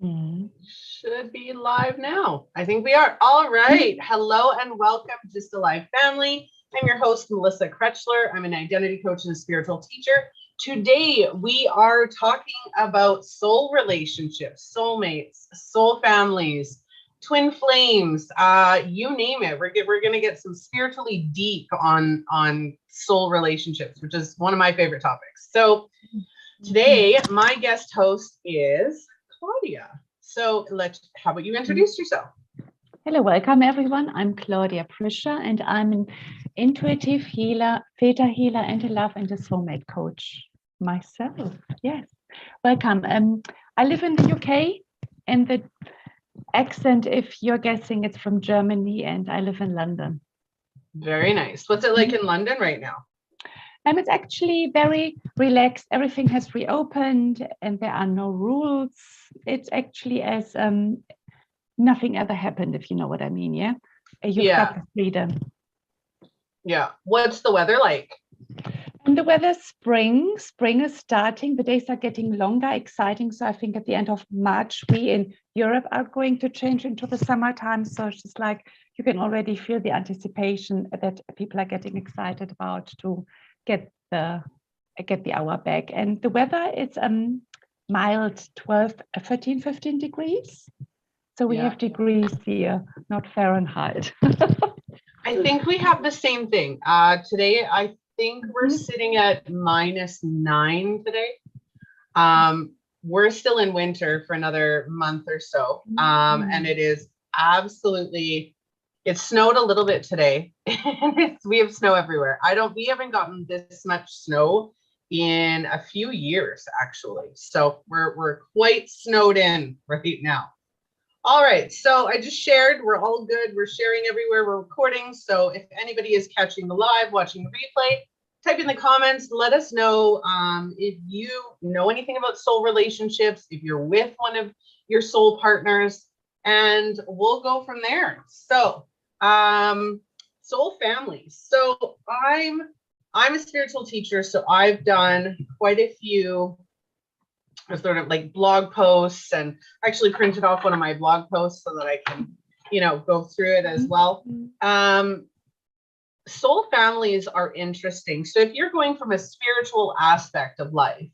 Mhm. Should be live now. I think we are. All right. Hello and welcome to Just Alive Family. I'm your host, Melissa Krechler. I'm an identity coach and a spiritual teacher. Today, we are talking about soul relationships, soulmates, soul families, twin flames, you name it. We're going to get some spiritually deep on soul relationships, which is one of my favorite topics. So today, my guest host is Claudia. So how about you introduce yourself? Hello, welcome everyone. I'm Claudia Prsa and I'm an intuitive healer, Theta Healer, and a love and a soulmate coach myself. Yes, welcome. I live in the UK, and the accent, if you're guessing, it's from Germany, and I live in London. Very nice. What's it like in London right now? It's actually very relaxed. Everything has reopened and there are no rules. It's actually as nothing ever happened, if you know what I mean. Yeah, you've got the freedom. Yeah. What's the weather like? And the weather, spring is starting. The days are getting longer, exciting. So I think at the end of March, we in Europe are going to change into the summertime. So it's just like you can already feel the anticipation that people are getting excited about to get the hour back. And the weather is mild, 12, 13, 15 degrees. So we have degrees here, not Fahrenheit. I think we have the same thing. Today, I think we're sitting at -9 today. We're still in winter for another month or so. And it is absolutely, it snowed a little bit today. We have snow everywhere. We haven't gotten this much snow in a few years, actually. So we're quite snowed in right now. All right, so I just shared, we're all good. We're sharing everywhere, we're recording. So if anybody is catching the live, watching the replay, type in the comments, let us know if you know anything about soul relationships, if you're with one of your soul partners, and we'll go from there. So soul families. So I'm a spiritual teacher, so I've done quite a few sort of like blog posts, and actually printed off one of my blog posts so that I can, go through it as well. Soul families are interesting. So if you're going from a spiritual aspect of life,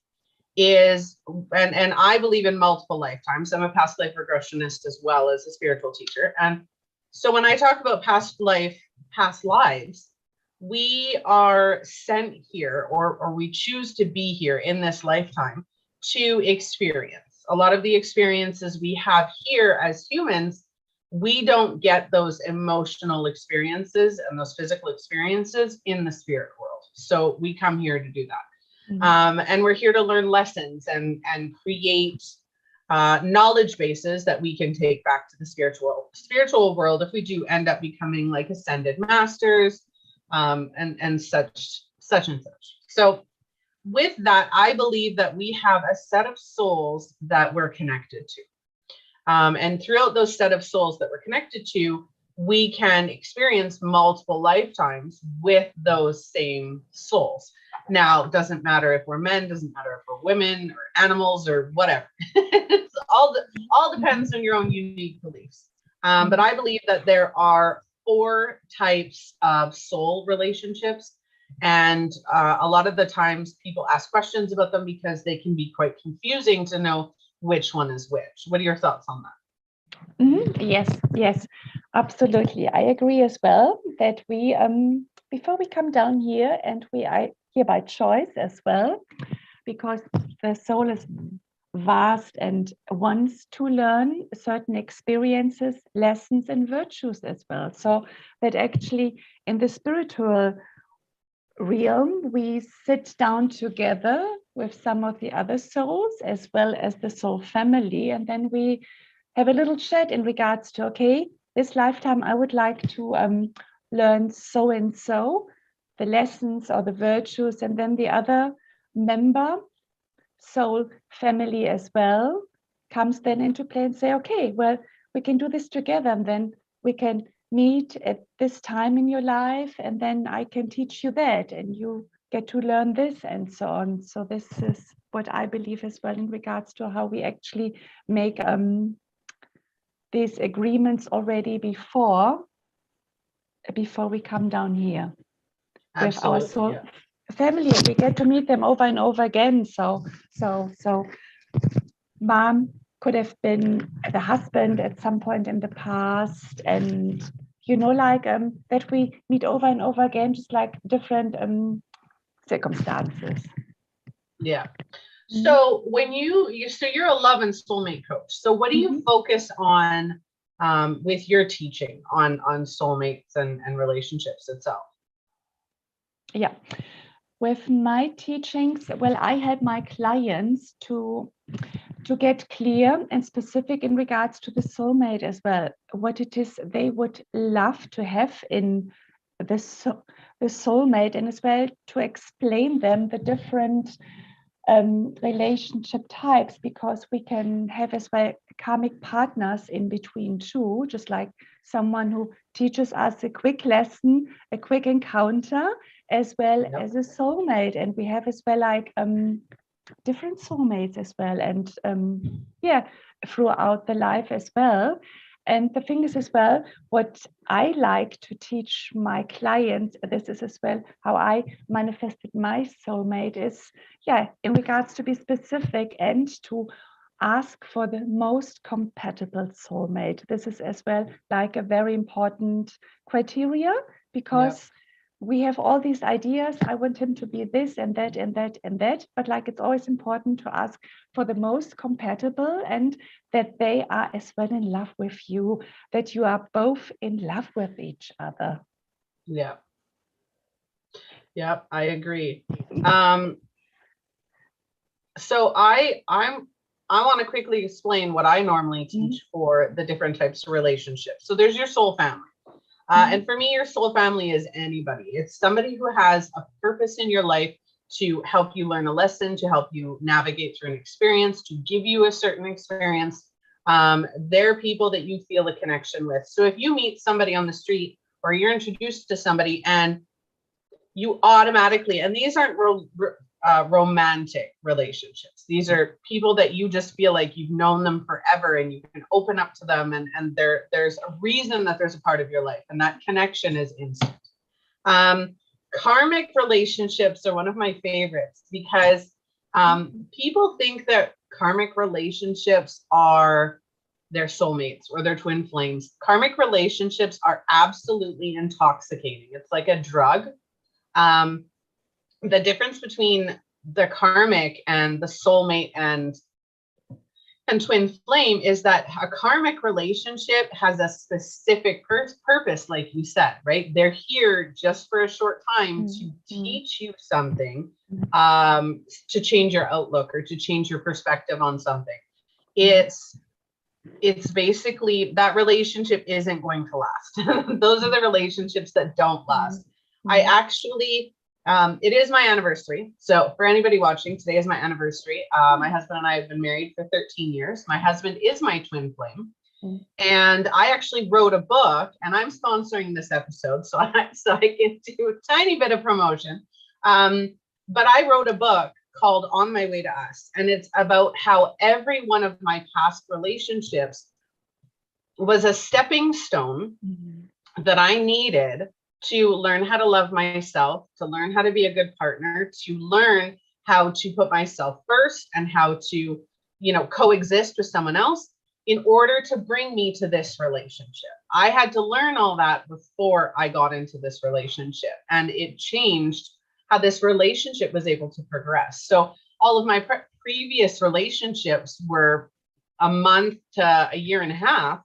and I believe in multiple lifetimes. I'm a past life regressionist as well as a spiritual teacher. And so when I talk about past lives, we are sent here, or we choose to be here in this lifetime to experience. A lot of the experiences we have here as humans, we don't get those emotional experiences and those physical experiences in the spirit world. So we come here to do that. And we're here to learn lessons and create knowledge bases that we can take back to the spiritual world if we do end up becoming like ascended masters, and such and such. So with that, I believe that we have a set of souls that we're connected to. And throughout those set of souls that we're connected to, we can experience multiple lifetimes with those same souls. Now, it doesn't matter if we're men, doesn't matter if we're women or animals or whatever. It's all depends on your own unique beliefs. But I believe that there are 4 types of soul relationships. And a lot of the times people ask questions about them because they can be quite confusing to know which one is which. What are your thoughts on that? Yes, absolutely. I agree as well that we, before we come down here, and we are here by choice as well, because the soul is vast and wants to learn certain experiences, lessons, and virtues as well. So that actually in the spiritual realm, we sit down together with some of the other souls as well as the soul family, and then we have a little chat in regards to, okay, this lifetime I would like to learn so and so, the lessons or the virtues, and then the other member soul family as well comes then into play and say, okay, well, we can do this together, and then we can meet at this time in your life, and then I can teach you that, and you get to learn this, and so on. So this is what I believe as well in regards to how we actually make these agreements already before we come down here with our soul family. We get to meet them over and over again. So mom could have been the husband at some point in the past, and like that we meet over and over again, just like different circumstances. Yeah. So when you're a love and soulmate coach. So what do you focus on with your teaching on soulmates and relationships itself? Yeah. With my teachings, well, I help my clients to get clear and specific in regards to the soulmate as well, what it is they would love to have in the soulmate, and as well to explain them the different relationship types, because we can have as well karmic partners in between too, just like someone who teaches us a quick lesson, a quick encounter, as well as a soulmate. And we have as well like different soulmates as well, and throughout the life as well. And the thing is as well, what I like to teach my clients, this is as well how I manifested my soulmate, is in regards to be specific and to ask for the most compatible soulmate. This is as well like a very important criteria, because we have all these ideas. I want him to be this and that and that and that, but like it's always important to ask for the most compatible, and that they are as well in love with you, that you are both in love with each other. Yeah, I agree. So I want to quickly explain what I normally teach for the different types of relationships. So there's your soul family. And for me, your soul family is anybody. It's somebody who has a purpose in your life to help you learn a lesson, to help you navigate through an experience, to give you a certain experience. They're people that you feel a connection with. So if you meet somebody on the street, or you're introduced to somebody, and you automatically, and these aren't romantic relationships. These are people that you just feel like you've known them forever, and you can open up to them, and there's a reason that there's a part of your life, and that connection is instant. Karmic relationships are one of my favorites, because people think that karmic relationships are their soulmates or their twin flames. Karmic relationships are absolutely intoxicating. It's like a drug. The difference between the karmic and the soulmate and twin flame is that a karmic relationship has a specific purpose, like you said, right? They're here just for a short time to teach you something, to change your outlook or to change your perspective on something. It's basically that relationship isn't going to last. Those are the relationships that don't last. I actually, it is my anniversary. So for anybody watching, today is my anniversary. My husband and I have been married for 13 years. My husband is my twin flame. And I actually wrote a book, and I'm sponsoring this episode, so I can do a tiny bit of promotion. But I wrote a book called On My Way to Us. And it's about how every one of my past relationships was a stepping stone that I needed to learn how to love myself, to learn how to be a good partner, to learn how to put myself first, and how to, coexist with someone else in order to bring me to this relationship. I had to learn all that before I got into this relationship, and it changed how this relationship was able to progress. So all of my previous relationships were a month to a year and a half.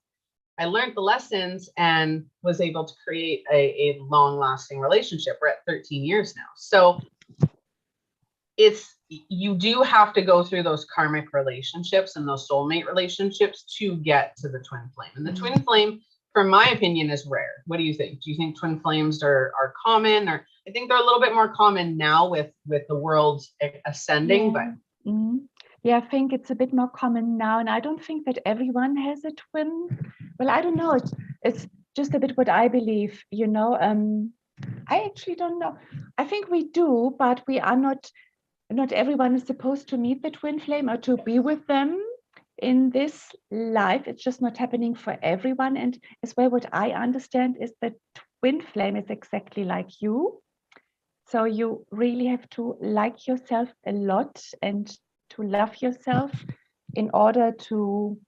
I learned the lessons and was able to create a long-lasting relationship. We're at 13 years now. So you do have to go through those karmic relationships and those soulmate relationships to get to the twin flame. And the twin flame, from my opinion, is rare. What do you think? Do you think twin flames are common? Or I think they're a little bit more common now with the world ascending, but I think it's a bit more common now, and I don't think that everyone has a twin. Well, I don't know. It's just a bit what I believe, I actually don't know. I think we do, but we are not not everyone is supposed to meet the twin flame or to be with them in this life. It's just not happening for everyone. And as well, what I understand is that twin flame is exactly like you. So you really have to like yourself a lot and to love yourself in order to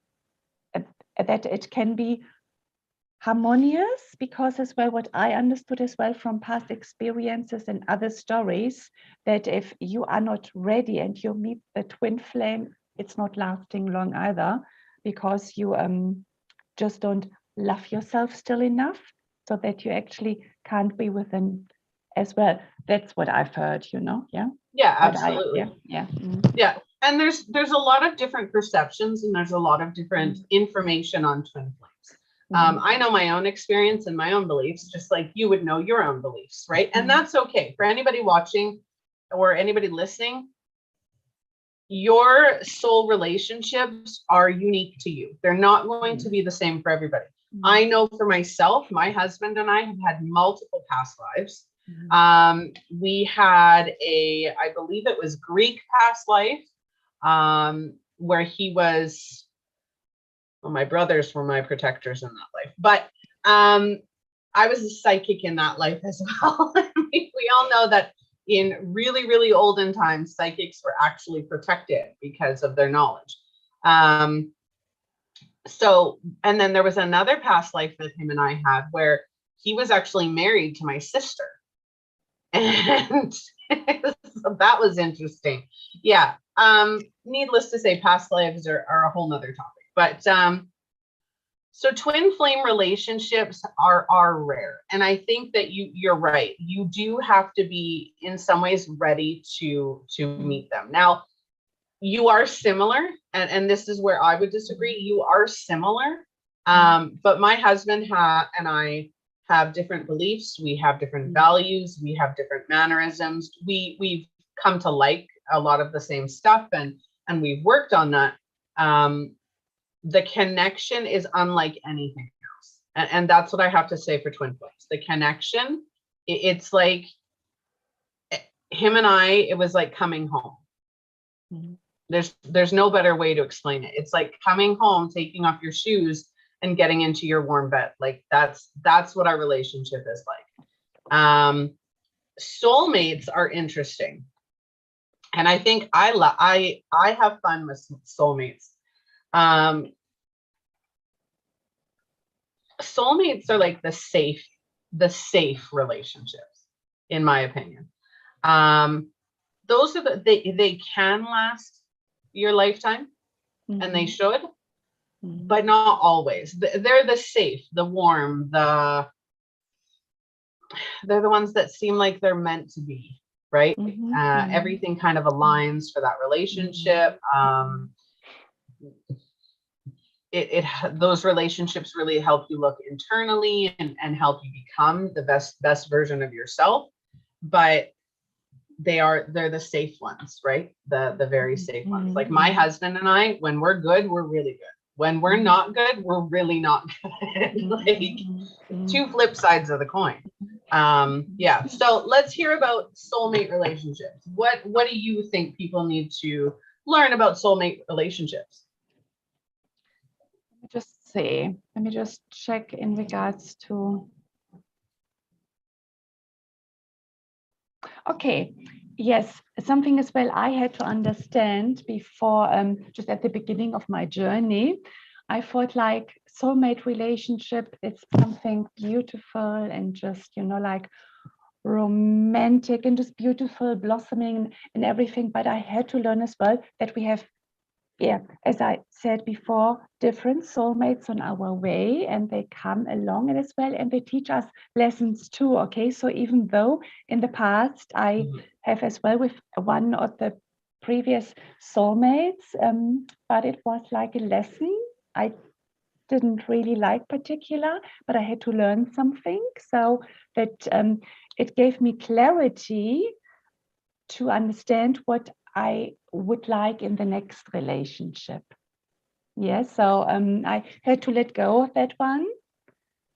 that it can be harmonious, because as well what I understood as well from past experiences and other stories, that if you are not ready and you meet the twin flame, it's not lasting long either, because you just don't love yourself still enough, so that you actually can't be with them as well. That's what I've heard, yeah. Yeah, But absolutely. yeah. Yeah. And there's a lot of different perceptions, and there's a lot of different information on twin flames. I know my own experience and my own beliefs, just like you would know your own beliefs, right? And that's okay for anybody watching or anybody listening. Your soul relationships are unique to you. They're not going to be the same for everybody. I know for myself, my husband and I have had multiple past lives. We had I believe it was Greek past life, where he was, well, my brothers were my protectors in that life, but I was a psychic in that life as well. We all know that in really, really olden times, psychics were actually protected because of their knowledge. So, and then there was another past life that him and I had where he was actually married to my sister. And so that was interesting. Yeah. Needless to say, past lives are a whole nother topic. But so twin flame relationships are rare. And I think that you're right. You do have to be in some ways ready to meet them. Now, you are similar, and this is where I would disagree. You are similar. But my husband and I have different beliefs. We have different values. We have different mannerisms. We've come to like a lot of the same stuff, and we've worked on that. The connection is unlike anything else. And that's what I have to say for twin flames. The connection, it's like him and I, it was like coming home. There's no better way to explain it. It's like coming home, taking off your shoes and getting into your warm bed. Like that's what our relationship is like. Soulmates are interesting. And I think I have fun with soulmates. Soulmates are like the safe relationships, in my opinion. Those are they can last your lifetime, and they should, but not always. They're the safe, the warm, they're the ones that seem like they're meant to be, right? Everything kind of aligns for that relationship. Those relationships really help you look internally and help you become the best version of yourself. But they're the safe ones, right? The very safe ones. Like my husband and I, when we're good, we're really good. When we're not good, we're really not good. Like two flip sides of the coin. Yeah. So let's hear about soulmate relationships. What do you think people need to learn about soulmate relationships? Let me just check in regards to. Okay, yes, something as well I had to understand before, just at the beginning of my journey. I thought like soulmate relationship is something beautiful and just, like romantic and just beautiful, blossoming and everything. But I had to learn as well that we have, as I said before, different soulmates on our way, and they come along and as well, and they teach us lessons too. Okay, so even though in the past I have as well with one of the previous soulmates, but it was like a lesson I didn't really like particular, but I had to learn something, so that it gave me clarity to understand what I would like in the next relationship. So I had to let go of that one,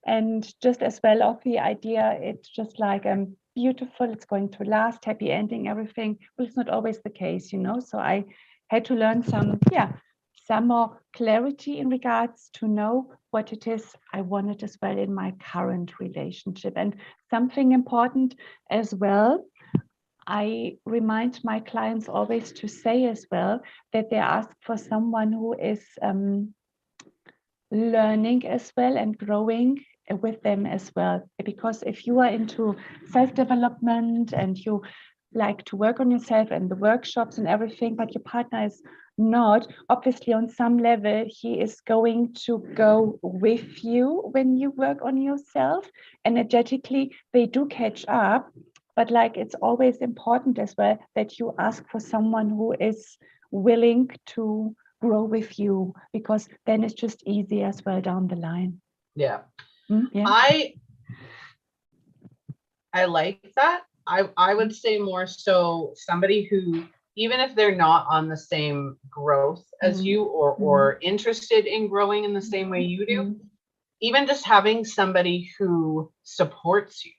and just as well of the idea, it's just like beautiful, it's going to last, happy ending, everything. But it's not always the case, you know. So I had to learn some more clarity in regards to know what it is I wanted as well in my current relationship. And something important as well, I remind my clients always to say as well that they ask for someone who is learning as well and growing with them as well. Because if you are into self-development and you like to work on yourself and the workshops and everything, but your partner is not, obviously on some level he is going to go with you when you work on yourself. Energetically they do catch up, but like it's always important as well that you ask for someone who is willing to grow with you, because then it's just easy as well down the line. Yeah. Yeah. I like that. I would say more so somebody who, even if they're not on the same growth as you or interested in growing in the same way you do, even just having somebody who supports you,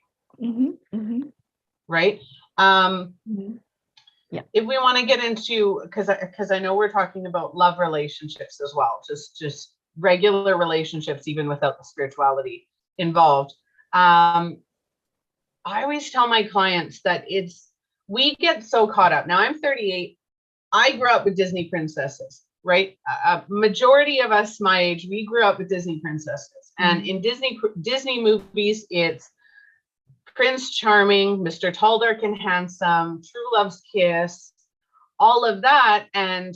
right? Yeah. If we want to get into, because I know we're talking about love relationships as well, just regular relationships, even without the spirituality involved. I always tell my clients that we get so caught up. Now I'm 38. I grew up with Disney princesses, right? Majority of us my age, we grew up with Disney princesses. And in Disney movies, it's Prince Charming, Mr. Tall, Dark, and Handsome, True Love's Kiss, all of that. And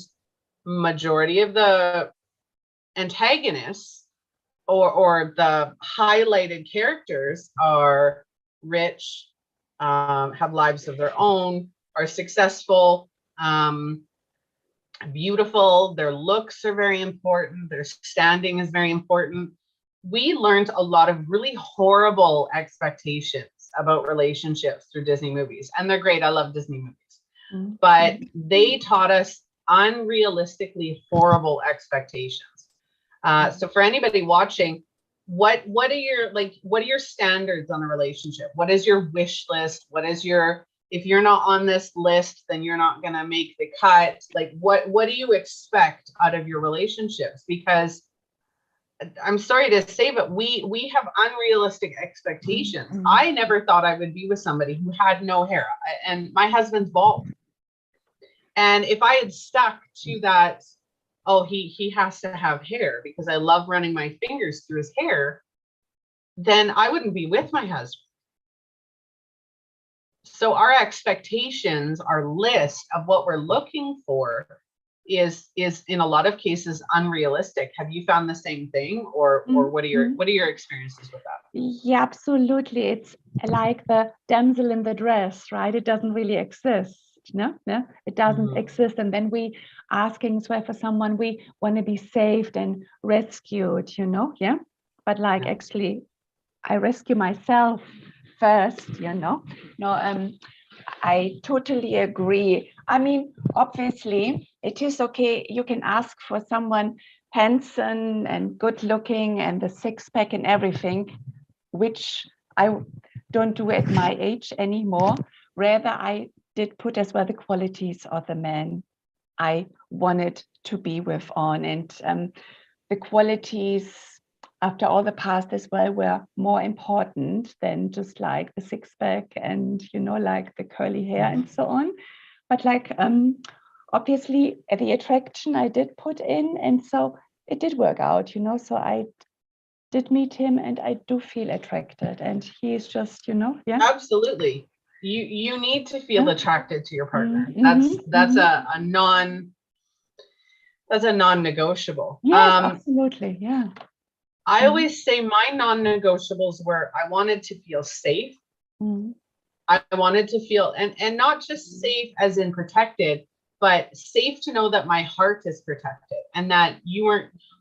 majority of the antagonists or the highlighted characters are rich, have lives of their own, are successful, beautiful. Their looks are very important. Their standing is very important. We learned a lot of really horrible expectations about relationships through Disney movies, and they're great. I love Disney movies, but they taught us unrealistically horrible expectations. So for anybody watching, what are your standards on a relationship? What is your wish list? What is if you're not on this list, then you're not going to make the cut. Like, what do you expect out of your relationships? Because I'm sorry to say, but we have unrealistic expectations. I never thought I would be with somebody who had no hair, and my husband's bald. And if I had stuck to that, oh, he has to have hair because I love running my fingers through his hair, then I wouldn't be with my husband. So our expectations, our list of what we're looking for is in a lot of cases unrealistic. Have you found the same thing, or what are your experiences with that? Yeah, absolutely. It's like the damsel in the dress, right? It doesn't really exist. No, it doesn't exist. And then we asking as well for someone, we want to be saved and rescued, yeah. But actually, I rescue myself first, No, I totally agree. I mean, obviously, it is okay. You can ask for someone handsome and good looking and the six pack and everything, which I don't do at my age anymore. Rather, I did put as well the qualities of the man I wanted to be with on. And the qualities after all the past as well were more important than just like the six pack and, like the curly hair and so on. But obviously the attraction I did put in, and so it did work out, so I did meet him and I do feel attracted, and he's just, yeah. Absolutely. You need to feel attracted to your partner. That's a non-negotiable. Yes, absolutely. Yeah. I always say my non-negotiables were, I wanted to feel safe. I wanted to feel, and not just safe as in protected, but safe to know that my heart is protected and that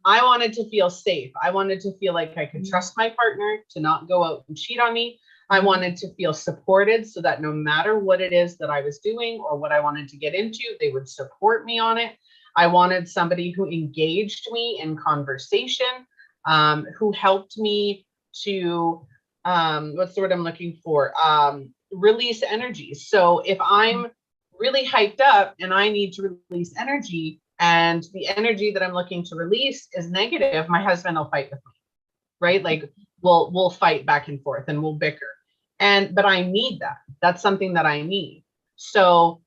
I wanted to feel safe. I wanted to feel like I could trust my partner to not go out and cheat on me. I wanted to feel supported so that no matter what it is that I was doing or what I wanted to get into, they would support me on it. I wanted somebody who engaged me in conversation, who helped me to, what's the word I'm looking for? release energies. So if I'm really hyped up and I need to release energy, and the energy that I'm looking to release is negative, my husband will fight with me, right? Like we'll fight back and forth and we'll bicker. But I need that. That's something that I need. So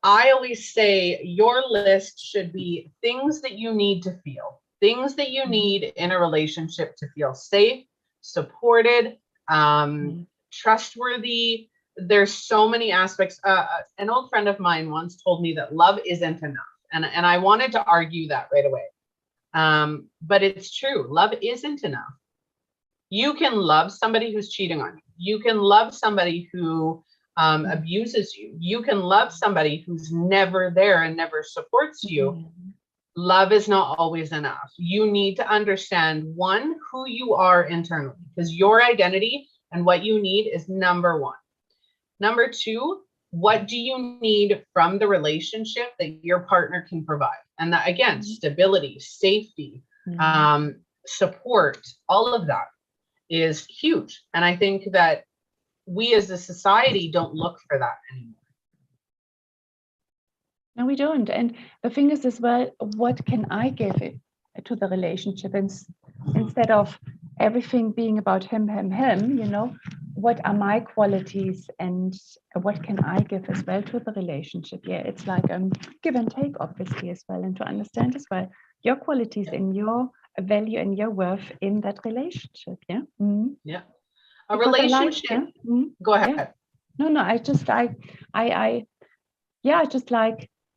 I always say your list should be things that you need to feel, things that you need in a relationship to feel safe, supported, trustworthy. There's so many aspects. An old friend of mine once told me that love isn't enough. And I wanted to argue that right away. But it's true. Love isn't enough. You can love somebody who's cheating on you. You can love somebody who abuses you. You can love somebody who's never there and never supports you. Love is not always enough. You need to understand, one, who you are internally, because your identity and what you need is number one. Number two, what do you need from the relationship that your partner can provide? And that, again, stability, safety, support, all of that is huge. And I think that we as a society don't look for that anymore. No, we don't. And the thing is as well, what can I give it to the relationship? And instead of everything being about him, you know, what are my qualities and what can I give as well to the relationship? Yeah, it's like give and take, obviously, as well, and to understand as well your qualities and your value and your worth in that relationship. Yeah. Mm-hmm. Yeah. A relationship. Go ahead. Yeah. No,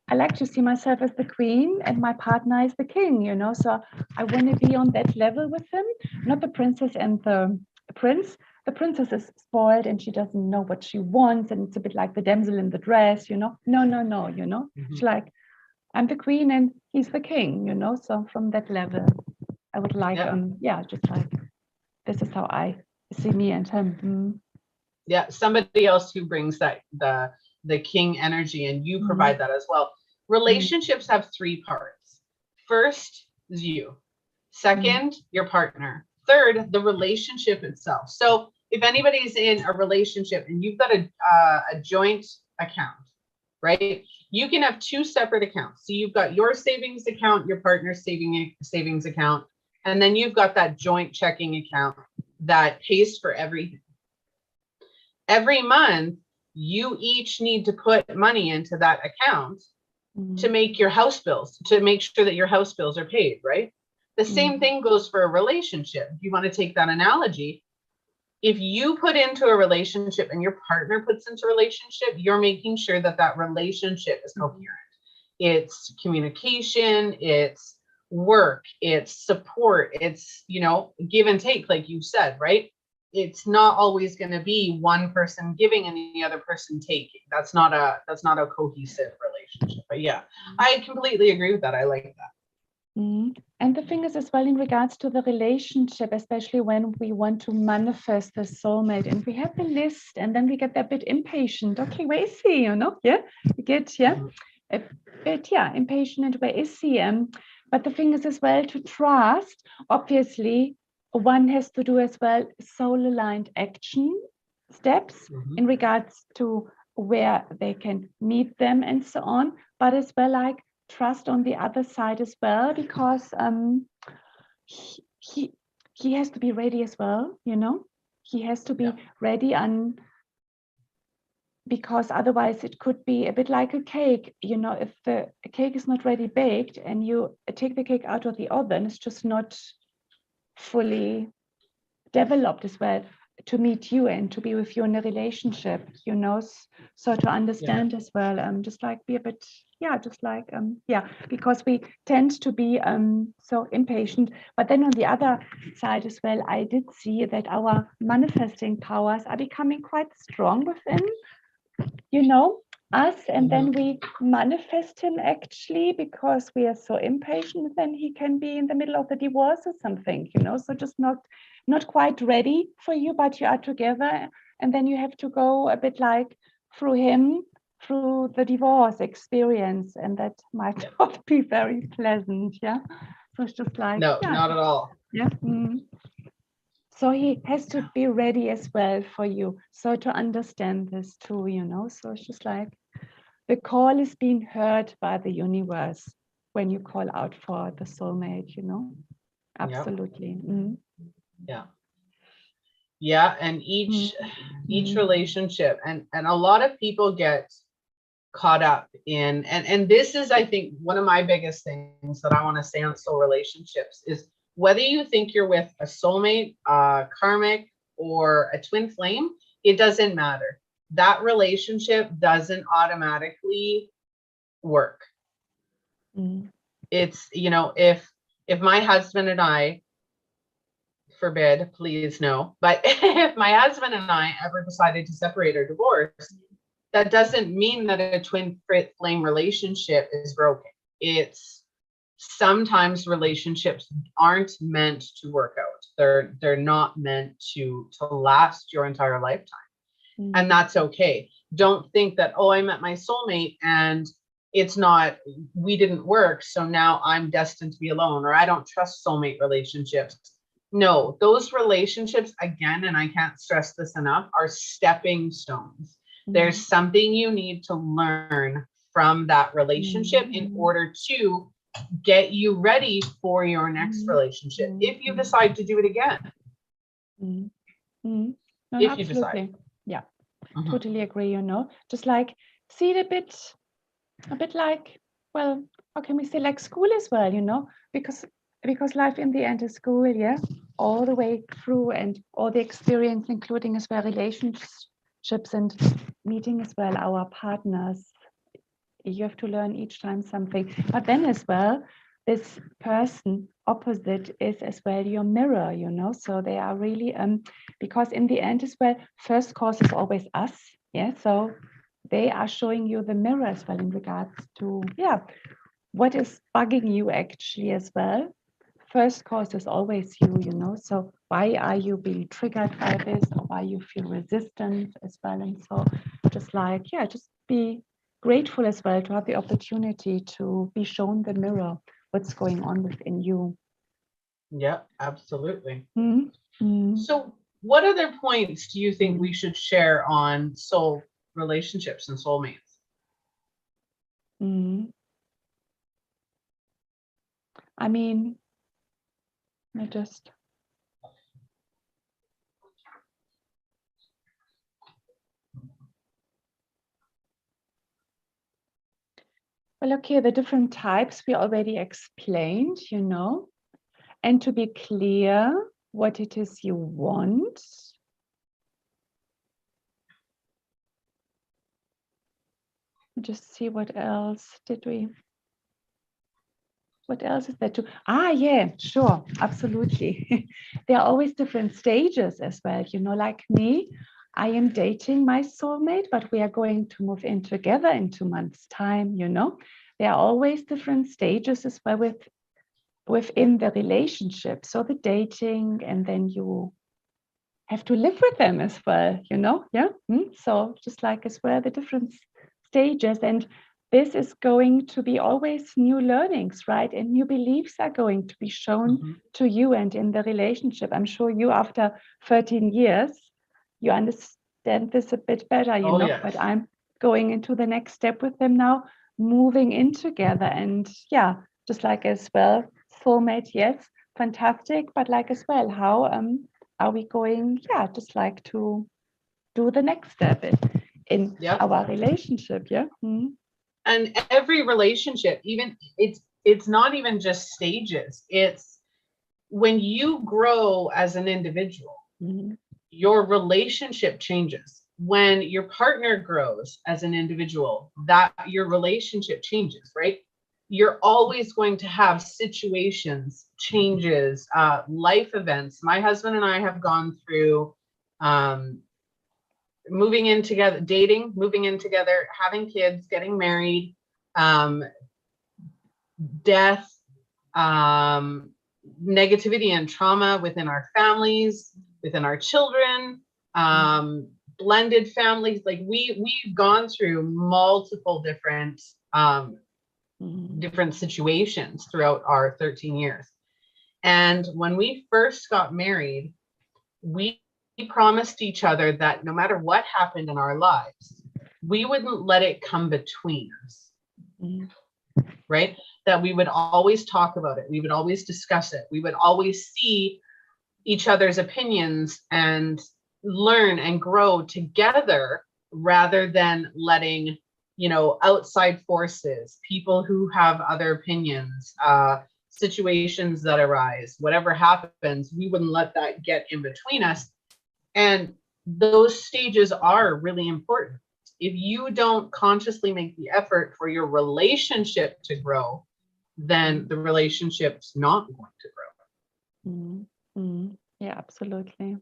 I like to see myself as the queen and my partner is the king, you know, so I want to be on that level with him, not the princess and the prince. The princess is spoiled and she doesn't know what she wants, and it's a bit like the damsel in the dress, you know. No, you know. It's like, I'm the queen and he's the king, you know. So from that level, I would like, just like, this is how I see me and him. Yeah, somebody else who brings that the king energy, and you provide that as well. Relationships have three parts. First is you. Second, your partner. Third, the relationship itself. So if anybody's in a relationship and you've got a joint account, right? You can have two separate accounts. So you've got your savings account, your partner's savings account, and then you've got that joint checking account that pays for everything. Every month, you each need to put money into that account to make your house bills, to make sure that your house bills are paid, right? The same thing goes for a relationship. If you want to take that analogy, if you put into a relationship and your partner puts into a relationship, you're making sure that that relationship is coherent. It's communication, it's work, it's support, it's, you know, give and take, like you said, right? It's not always going to be one person giving and the other person taking. That's not a cohesive relationship. But yeah, I completely agree with that. I like that. And the thing is as well in regards to the relationship, especially when we want to manifest the soulmate and we have a list and then we get a bit impatient. Okay, where is he? You know, we get a bit impatient and where is he? But the thing is as well to trust, obviously, one has to do as well soul-aligned action steps in regards to where they can meet them and so on, but as well like trust on the other side as well, because he has to be ready as well, you know. He has to be ready, and because otherwise it could be a bit like a cake, you know. If the cake is not ready baked and you take the cake out of the oven, it's just not fully developed as well to meet you and to be with you in a relationship, you know. So to understand as well, just like be a bit because we tend to be so impatient. But then on the other side as well, I did see that our manifesting powers are becoming quite strong within, you know, us, and then we manifest him actually because we are so impatient. Then he can be in the middle of the divorce or something, you know. So just not quite ready for you, but you are together, and then you have to go a bit like through the divorce experience, and that might not be very pleasant. So it's just like not at all. So he has to be ready as well for you. So to understand this too, you know, so it's just like the call is being heard by the universe when you call out for the soulmate, you know. Absolutely. Mm. Yeah. Yeah. And each relationship, and a lot of people get caught up in, and this is, I think, one of my biggest things that I want to say on soul relationships is whether you think you're with a soulmate, karmic, or a twin flame, it doesn't matter. That relationship doesn't automatically work. It's, you know, if my husband and I, forbid, please no, but if my husband and I ever decided to separate or divorce, that doesn't mean that a twin flame relationship is broken. It's sometimes relationships aren't meant to work out. They're not meant to last your entire lifetime. And that's okay. Don't think that, oh, I met my soulmate and we didn't work, so now I'm destined to be alone, or I don't trust soulmate relationships. No, those relationships, again, and I can't stress this enough, are stepping stones. There's something you need to learn from that relationship in order to get you ready for your next relationship, if you decide to do it again. No, if absolutely. you decide. Yeah, totally agree, you know. Just like see it a bit like, well, how can we say, like school as well, you know, because life in the end is school, yeah, all the way through, and all the experience, including as well relationships and meeting as well our partners. You have to learn each time something, but then as well, this person opposite is as well your mirror, you know. So they are really because in the end as well, first cause is always us, yeah. So they are showing you the mirror as well in regards to, yeah, what is bugging you actually as well. First cause is always you, you know. So why are you being triggered by this, or why you feel resistant as well? And so just like, yeah, just be grateful as well to have the opportunity to be shown the mirror, what's going on within you. Yeah, absolutely. So what other points do you think we should share on soul relationships and soulmates? I mean, I just well, okay, the different types we already explained, you know, and to be clear what it is you want. Just see what else what else is there to, yeah, sure, absolutely. There are always different stages as well, you know, like me, I am dating my soulmate, but we are going to move in together in 2 months' time, you know. There are always different stages as well within the relationship. So the dating, and then you have to live with them as well, you know, yeah. So just like as well, the different stages, and this is going to be always new learnings, right? And new beliefs are going to be shown to you and in the relationship. I'm sure you, after 13 years, you understand this a bit better, you know. Yes. But I'm going into the next step with them now, moving in together. And yeah, just like as well, soulmate, yes, fantastic. But like as well, how are we going, yeah, just like to do the next step in our relationship, yeah. And every relationship, even it's not even just stages, it's when you grow as an individual, your relationship changes. When your partner grows as an individual, that your relationship changes, right? You're always going to have situations, changes, life events. My husband and I have gone through moving in together, dating, moving in together, having kids, getting married, death, negativity and trauma within our families, within our children, blended families. Like we've gone through multiple different different situations throughout our 13 years. And when we first got married, we promised each other that no matter what happened in our lives, we wouldn't let it come between us, right? That we would always talk about it. We would always discuss it. We would always see each other's opinions and learn and grow together, rather than letting, outside forces, people who have other opinions, situations that arise, whatever happens, we wouldn't let that get in between us. And those stages are really important. If you don't consciously make the effort for your relationship to grow, then the relationship's not going to grow. Yeah, absolutely.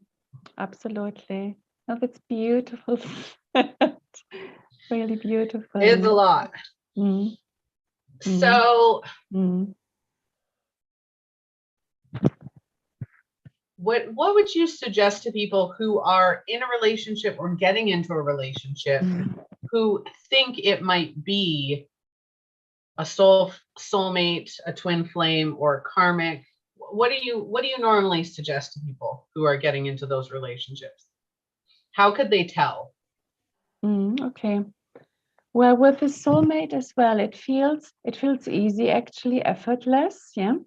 Absolutely. Oh, that's beautiful. Really beautiful. It's a lot. So what would you suggest to people who are in a relationship or getting into a relationship who think it might be a soulmate, a twin flame, or karmic? What do you normally suggest to people who are getting into those relationships? How could they tell? Okay. Well, with the soulmate as well, it feels easy, actually, effortless. Yeah.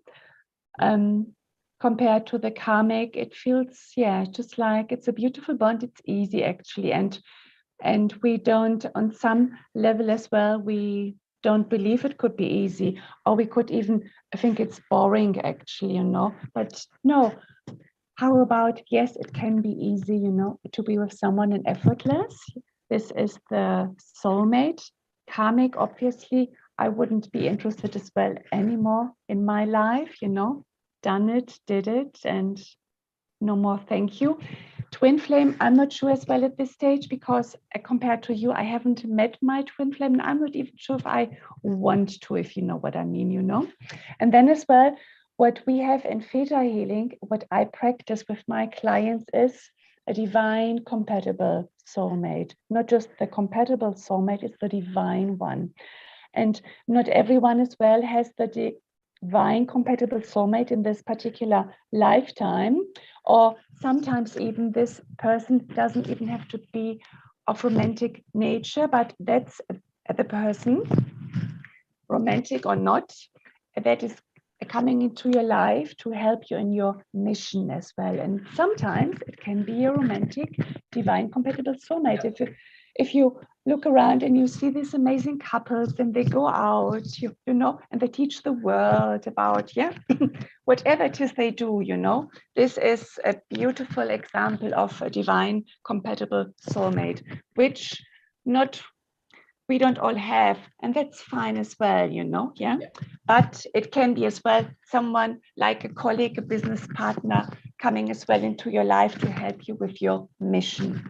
Compared to the karmic, it feels, just like it's a beautiful bond. It's easy, actually, and we don't, on some level as well, we don't believe it could be easy, or we could even think it's boring, actually, but no. How about, yes, it can be easy, to be with someone and effortless. This is the soulmate. Karmic, obviously, I wouldn't be interested as well anymore in my life, done it, did it, and no more, thank you. Twin flame, I'm not sure as well at this stage, because compared to you, I haven't met my twin flame, and I'm not even sure if I want to, if you know what I mean, And then as well, what we have in Theta Healing, what I practice with my clients, is a divine compatible soulmate. Not just the compatible soulmate, it's the divine one. And not everyone as well has the divine compatible soulmate in this particular lifetime, or sometimes even this person doesn't even have to be of romantic nature, but that's the person, romantic or not, that is coming into your life to help you in your mission as well. And sometimes it can be a romantic, divine compatible soulmate. If you look around and you see these amazing couples and they go out, and they teach the world about, whatever it is they do, this is a beautiful example of a divine compatible soulmate, which we don't all have, and that's fine as well, But it can be as well someone like a colleague, a business partner coming as well into your life to help you with your mission.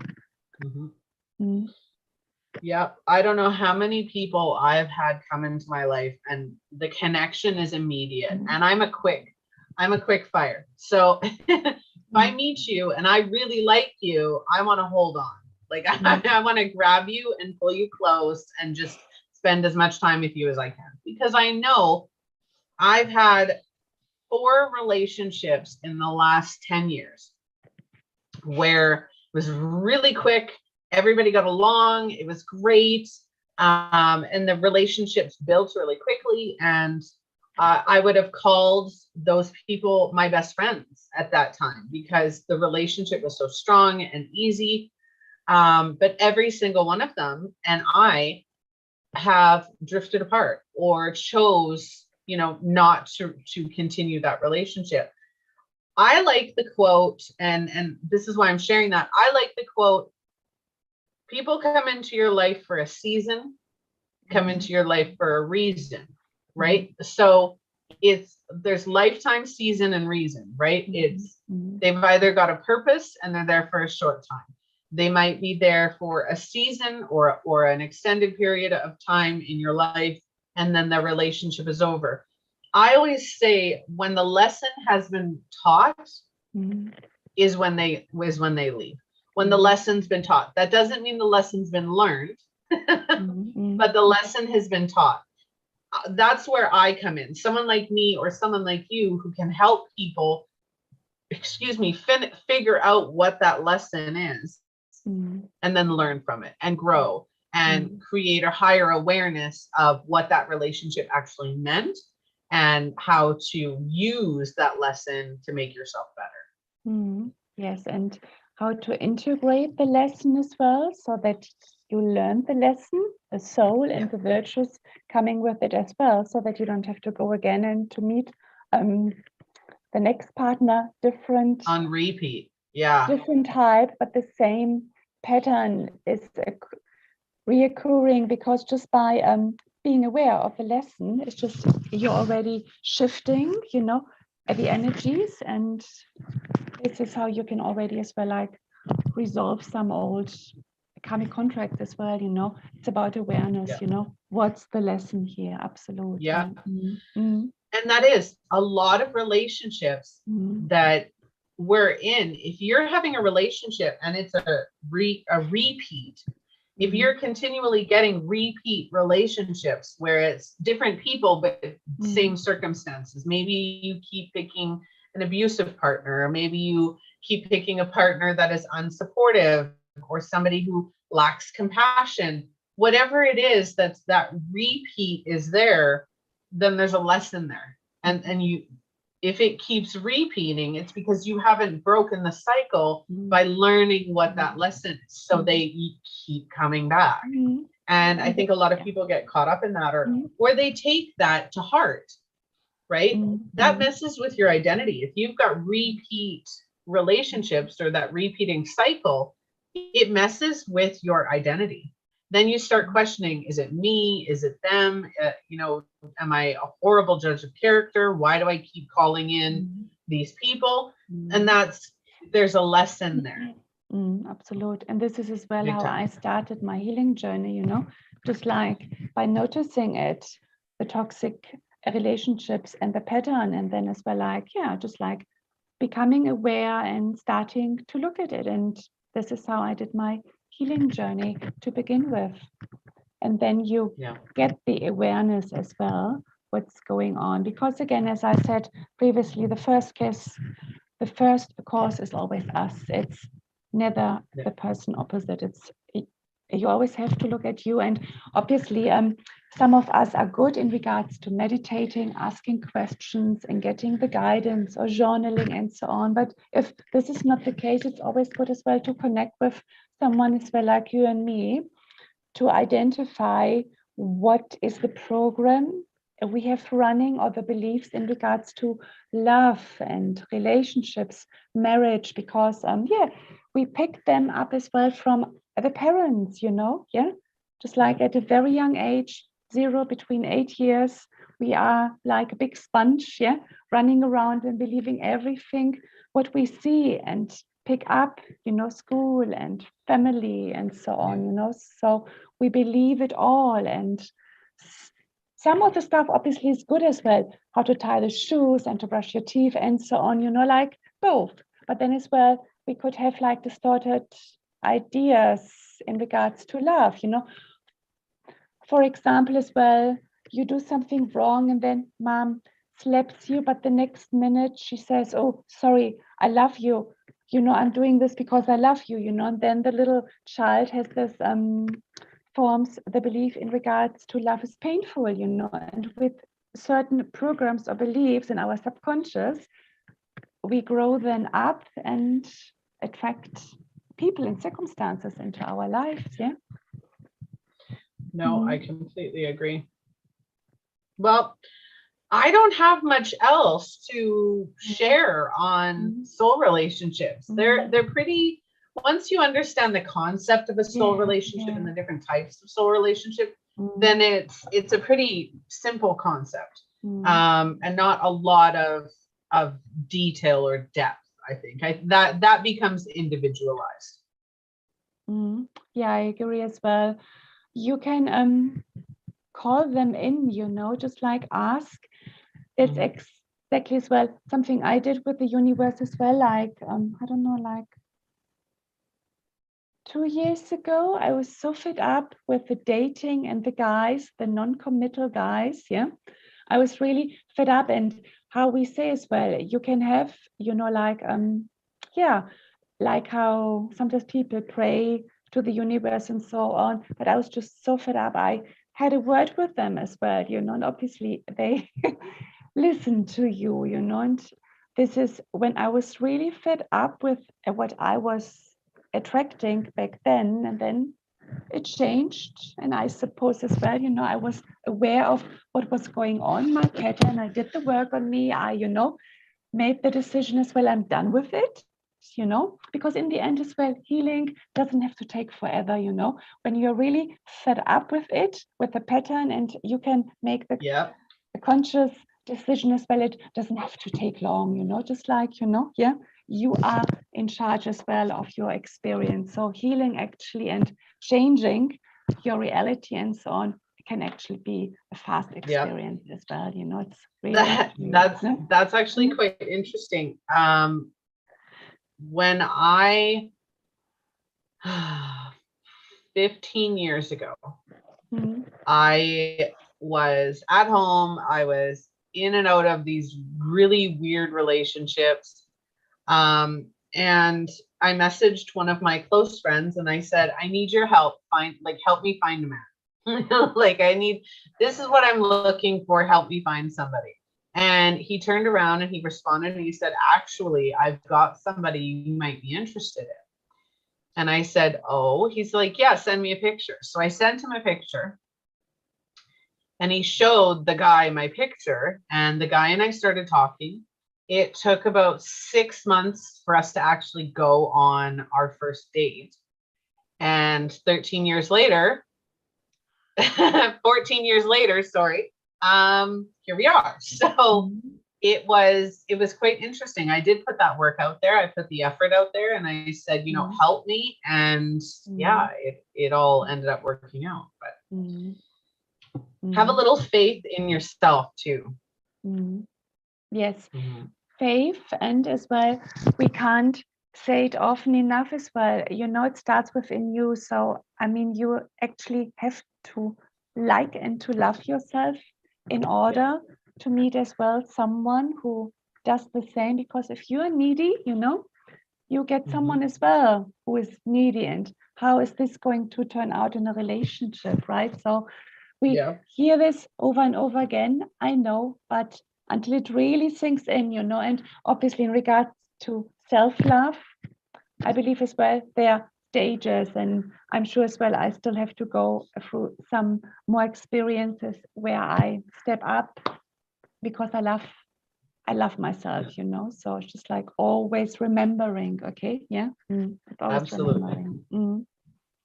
Yeah, I don't know how many people I've had come into my life and the connection is immediate. And I'm a quick fire. So if I meet you and I really like you, I want to hold on. Like I want to grab you and pull you close and just spend as much time with you as I can, because I know I've had 4 relationships in the last 10 years where it was really quick. Everybody got along. It was great. And the relationships built really quickly. And I would have called those people my best friends at that time, because the relationship was so strong and easy. But every single one of them and I have drifted apart or chose, not to continue that relationship. I like the quote, and this is why I'm sharing that. I like the quote, people come into your life for a season, come into your life for a reason, right? So there's lifetime, season, and reason, right? They've either got a purpose and they're there for a short time. They might be there for a season or an extended period of time in your life, and then the relationship is over. I always say when the lesson has been taught is when they leave. When the lesson's been taught. That doesn't mean the lesson's been learned, but the lesson has been taught. That's where I come in. Someone like me or someone like you who can help people figure out what that lesson is, and then learn from it and grow and create a higher awareness of what that relationship actually meant and how to use that lesson to make yourself better. Yes, and how to integrate the lesson as well, so that you learn the lesson, the soul and the virtues coming with it as well, so that you don't have to go again and to meet the next partner different on repeat. Different type, but the same pattern is reoccurring, because just by being aware of the lesson, it's just you're already shifting, the energies, and this is how you can already as well like resolve some old karmic contracts as well. It's about awareness. What's the lesson here? Absolutely. And that is a lot of relationships that we're in. If you're having a relationship and it's a repeat, if you're continually getting repeat relationships where it's different people but same circumstances, maybe you keep picking an abusive partner, or maybe you keep picking a partner that is unsupportive, or somebody who lacks compassion, whatever it is, that repeat is there, then there's a lesson there. And you, if it keeps repeating, it's because you haven't broken the cycle by learning what that lesson is. So they keep coming back. And I think a lot of people get caught up in that, or they take that to heart, right? That messes with your identity. If you've got repeat relationships or that repeating cycle, it messes with your identity. Then you start questioning, is it me? Is it them? Am I a horrible judge of character? Why do I keep calling in these people? And there's a lesson there. Absolutely. And this is as well how I started my healing journey, just like by noticing it, the toxic relationships and the pattern, and then as well like, just like becoming aware and starting to look at it. And this is how I did my healing journey to begin with. And then you get the awareness as well, what's going on. Because again, as I said previously, the first cause is always us. It's never the person opposite. You always have to look at you. And obviously, some of us are good in regards to meditating, asking questions and getting the guidance, or journaling and so on. But if this is not the case, it's always good as well to connect with someone as well like you and me, to identify what is the program we have running, or the beliefs in regards to love and relationships, marriage, because we pick them up as well from the parents, just like at a very young age, 0 between 8 years, we are like a big sponge, running around and believing everything what we see and pick up, school and family and so on, so we believe it all. And some of the stuff obviously is good as well, how to tie the shoes and to brush your teeth and so on, like both. But then as well, we could have like distorted ideas in regards to love, For example, as well, you do something wrong and then mom slaps you, but the next minute she says, oh, sorry, I love you. I'm doing this because I love you, and then the little child has this forms the belief in regards to love is painful, and with certain programs or beliefs in our subconscious, we grow then up and attract people and circumstances into our lives. No, I completely agree. Well, I don't have much else to share on soul relationships. They're pretty, once you understand the concept of a soul relationship and the different types of soul relationship, then it's a pretty simple concept, and not a lot of detail or depth. I think that becomes individualized. Yeah, I agree as well. You can call them in, just like ask. It's exactly as well something I did with the universe as well. Like I don't know, like 2 years ago, I was so fed up with the dating and the guys, the non-committal guys. I was really fed up. And how we say as well, you can have, you know, like, yeah, like how sometimes people pray to the universe and so on, but I was just so fed up. I had a word with them as well, you know, and obviously they listen to you, you know, and this is when I was really fed up with what I was attracting back then, and then it changed. And I suppose as well, you know, I was aware of what was going on, my pattern. I did the work on me. I, you know, made the decision as well, I'm done with it, you know, because in the end as well, healing doesn't have to take forever, you know, when you're really fed up with it, with the pattern, and you can make the conscious decision as well, it doesn't have to take long, you know, just like, you know, yeah, you are in charge as well of your experience. So healing actually and changing your reality and so on can actually be a fast experience as well, you know. It's really that's actually quite interesting. When I 15 years ago, I was at home. I was in and out of these really weird relationships. And I messaged one of my close friends and I said, I need your help. Help me find a man. Like, this is what I'm looking for. Help me find somebody. And he turned around and he responded and he said, actually, I've got somebody you might be interested in. And I said, oh, he's like, yeah, send me a picture. So I sent him a picture and he showed the guy my picture, and the guy and I started talking. It took about 6 months for us to actually go on our first date. And 13 years later, 14 years later, sorry, here we are. So it was quite interesting. I did put that work out there. I put the effort out there and I said, you know, help me. And yeah, it all ended up working out. But have a little faith in yourself too. Yes, faith, and as well, we can't say it often enough as well. You know, it starts within you. So, I mean, you actually have to like and to love yourself in order to meet as well someone who does the same. Because if you are needy, you know, you get someone as well who is needy. And how is this going to turn out in a relationship, right? So we hear this over and over again, I know, but until it really sinks in, you know, and obviously in regards to self-love, I believe as well there are stages, and I'm sure as well I still have to go through some more experiences where I step up because I love myself, you know. So it's just like always remembering, okay, Absolutely.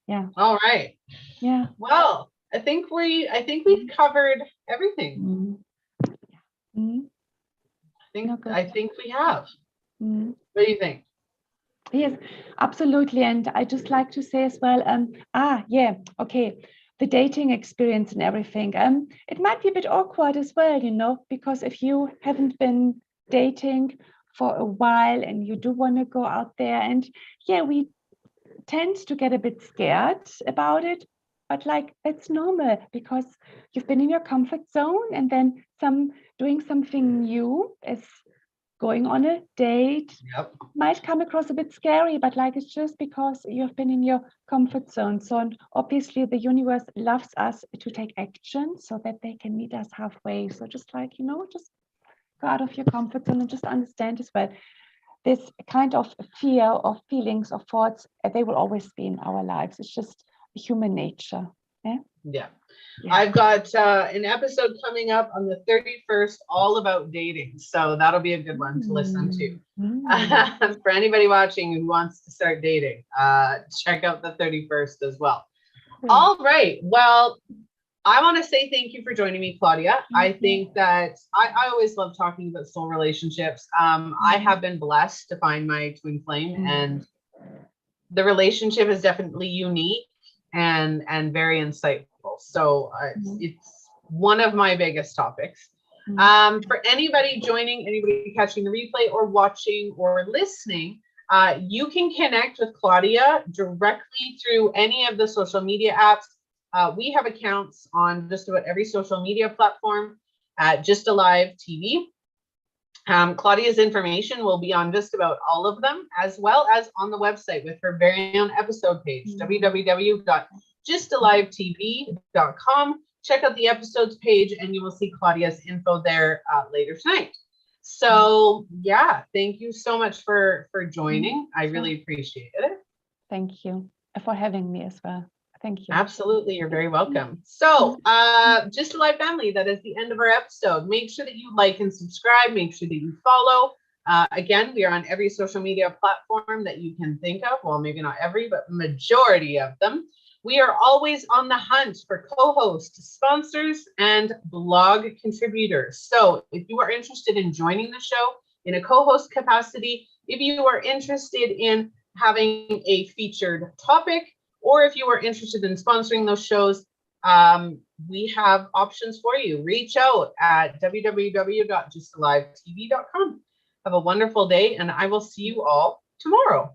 Yeah. All right. Yeah. Well, I think we've covered everything. I think we have. What do you think? Yes, absolutely. And I just like to say as well, the dating experience and everything. It might be a bit awkward as well, you know, because if you haven't been dating for a while and you do want to go out there, and we tend to get a bit scared about it, but like that's normal because you've been in your comfort zone, and then doing something new is going on a date might come across a bit scary, but like it's just because you've been in your comfort zone. So obviously the universe loves us to take action so that they can meet us halfway. So just like, you know, just go out of your comfort zone and just understand as well, this kind of fear or feelings or thoughts, they will always be in our lives. It's just human nature. Yeah. I've got an episode coming up on the 31st all about dating. So that'll be a good one to listen to. For anybody watching who wants to start dating, check out the 31st as well. All right. Well, I want to say thank you for joining me, Claudia. I think that I always love talking about soul relationships. I have been blessed to find my twin flame, and the relationship is definitely unique and very insightful. So it's one of my biggest topics. For anybody joining, anybody catching the replay or watching or listening, you can connect with Claudia directly through any of the social media apps. We have accounts on just about every social media platform at Just Alive TV. Claudia's information will be on just about all of them, as well as on the website with her very own episode page, www.justalivetv.com. Check out the episodes page and you will see Claudia's info there later tonight. So yeah, thank you so much for joining. I really appreciate it. Thank you for having me as well. Thank you. Absolutely. You're very welcome. So Just Alive family, that is the end of our episode. Make sure that you like and subscribe. Make sure that you follow. Again, we are on every social media platform that you can think of. Well, maybe not every, but majority of them. We are always on the hunt for co-hosts, sponsors, and blog contributors. So if you are interested in joining the show in a co-host capacity, if you are interested in having a featured topic, or if you are interested in sponsoring those shows, we have options for you. Reach out at www.justalivetv.com. Have a wonderful day, and I will see you all tomorrow.